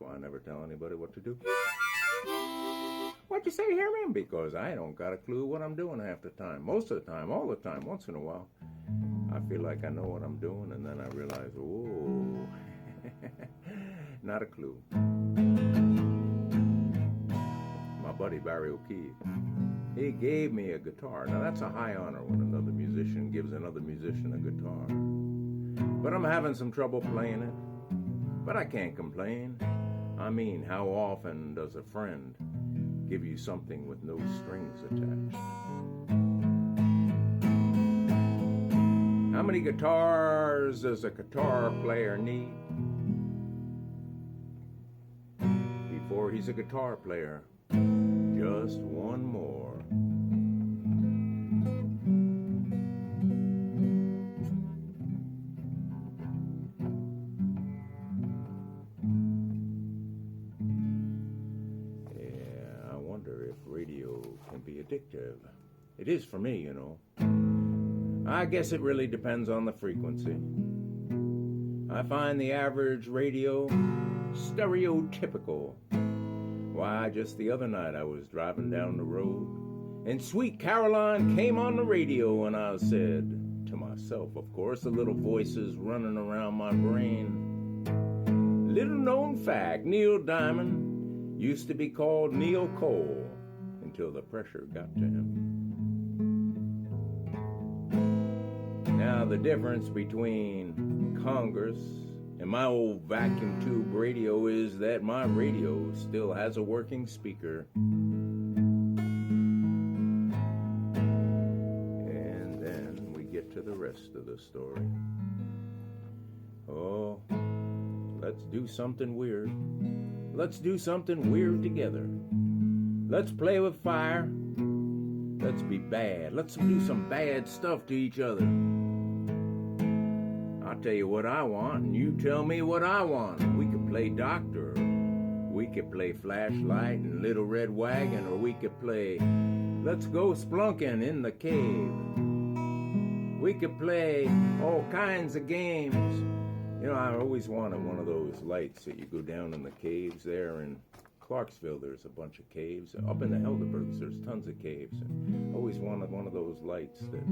That's why I never tell anybody what to do. What'd you say, Herman? Because I don't got a clue what I'm doing half the time. Most of the time, all the time, once in a while. I feel like I know what I'm doing, and then I realize, oh, not a clue. My buddy Barry O'Keefe, he gave me a guitar. Now that's a high honor when another musician gives another musician a guitar. But I'm having some trouble playing it. But I can't complain. I mean, how often does a friend give you something with no strings attached? How many guitars does a guitar player need before he's a guitar player? Just one more. Yeah, I wonder if radio can be addictive. It is for me, you know. I guess it really depends on the frequency. I find the average radio stereotypical. Why, just the other night I was driving down the road, and Sweet Caroline came on the radio, and I said to myself, of course, the little voices running around my brain. Little known fact, Neil Diamond used to be called Neil Cole until the pressure got to him. Now, the difference between Congress and my old vacuum tube radio is that my radio still has a working speaker. And then we get to the rest of the story. Oh, let's do something weird. Let's do something weird together. Let's play with fire. Let's be bad. Let's do some bad stuff to each other. I'll tell you what I want, and you tell me what I want. We could play doctor, we could play flashlight and little red wagon, or we could play let's go splunking in the cave. We could play all kinds of games. You know, I always wanted one of those lights that you go down in the caves there in Clarksville. There's a bunch of caves. Up in the Helderbergs, there's tons of caves. And I always wanted one of those lights that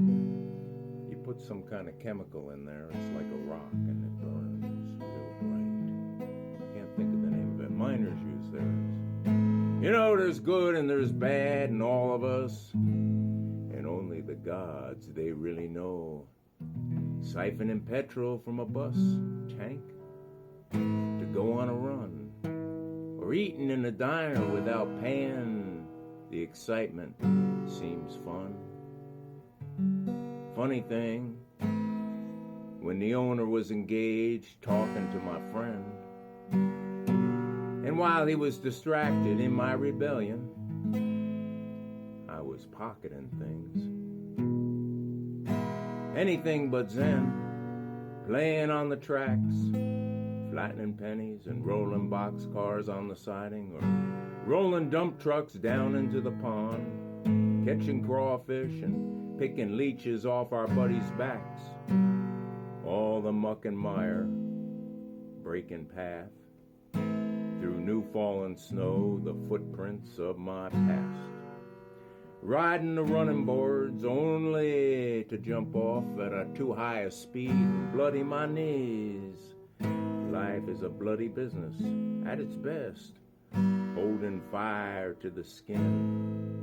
you put some kind of chemical in there. It's like a rock, and it burns real bright. Can't think of the name of it. Miners use theirs. You know, there's good and there's bad in all of us, and only the gods, they really know. Siphoning petrol from a bus tank to go on a run, or eating in a diner without paying. The excitement seems fun. Funny thing, when the owner was engaged talking to my friend, and while he was distracted in my rebellion, I was pocketing things. Anything but zen, playing on the tracks, flattening pennies and rolling boxcars on the siding, or rolling dump trucks down into the pond, catching crawfish and picking leeches off our buddies' backs. All the muck and mire, breaking path, through new fallen snow, the footprints of my past. Riding the running boards only to jump off at a too high a speed and bloody my knees. Life is a bloody business at its best, holding fire to the skin.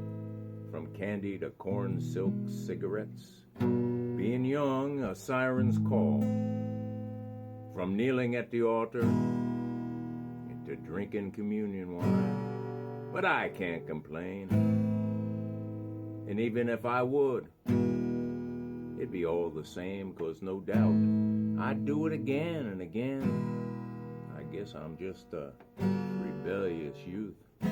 From candy to corn silk cigarettes, being young, a siren's call. From kneeling at the altar into drinking communion wine. But I can't complain. And even if I would, it'd be all the same, 'cause no doubt I'd do it again and again. I guess I'm just a rebellious youth. But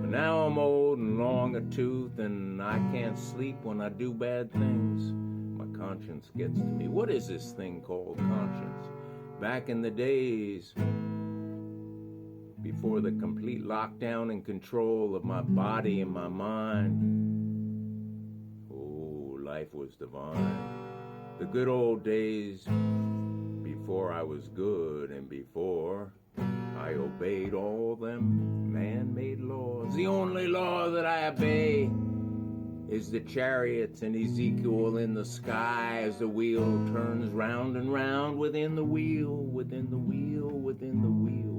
now I'm old and long a tooth, and I can't sleep when I do bad things. My conscience gets to me. What is this thing called conscience? Back in the days, before the complete lockdown and control of my body and my mind, oh, life was divine. The good old days before I was good and before I obeyed all them man-made laws. The only law that I obey is the chariots and Ezekiel in the sky as the wheel turns round and round within the wheel, within the wheel, within the wheel.